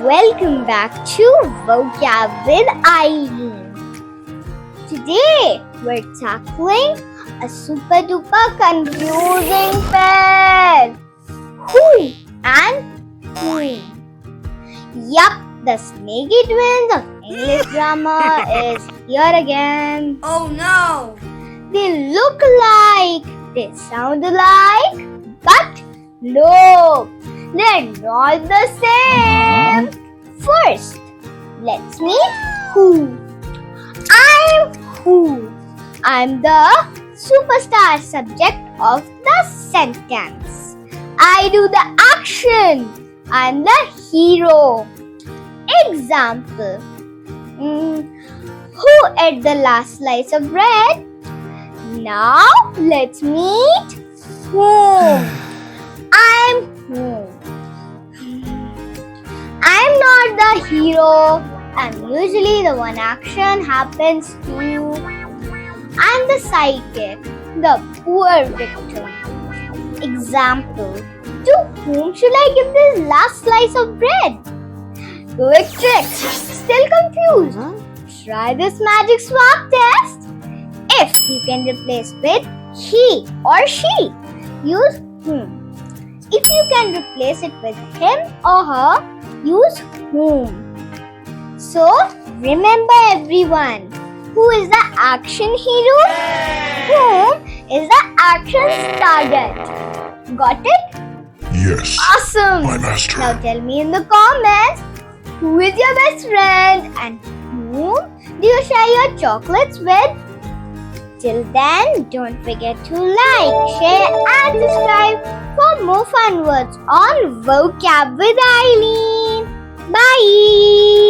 Welcome back to Vocab with Aileen. Today we're tackling a super duper confusing pair. Who and whom. Yup, the snaky twins of English grammar is here again. Oh no! They look alike, they sound alike, but no, they're not the same. First, let's meet who. I'm who. I'm the superstar subject of the sentence. I do the action. I'm the hero. Example. Who ate the last slice of bread? Now let's meet whom. I'm whom. I'm not the hero. I'm usually the one action happens to. I'm the sidekick, the poor victim. Example. To whom should I give this last slice of bread? Quick trick. Still confused? Try this magic swap test. If you can replace with he or she, use whom. If you can replace it with him or her, use whom. So, remember everyone, who is the action hero? Whom is the action target? Got it? Yes. Awesome! My master. Now tell me in the comments, who is your best friend and whom do you share your chocolates with? Till then, don't forget to like, share and subscribe for more fun words on Vocab with Aileen. Bye!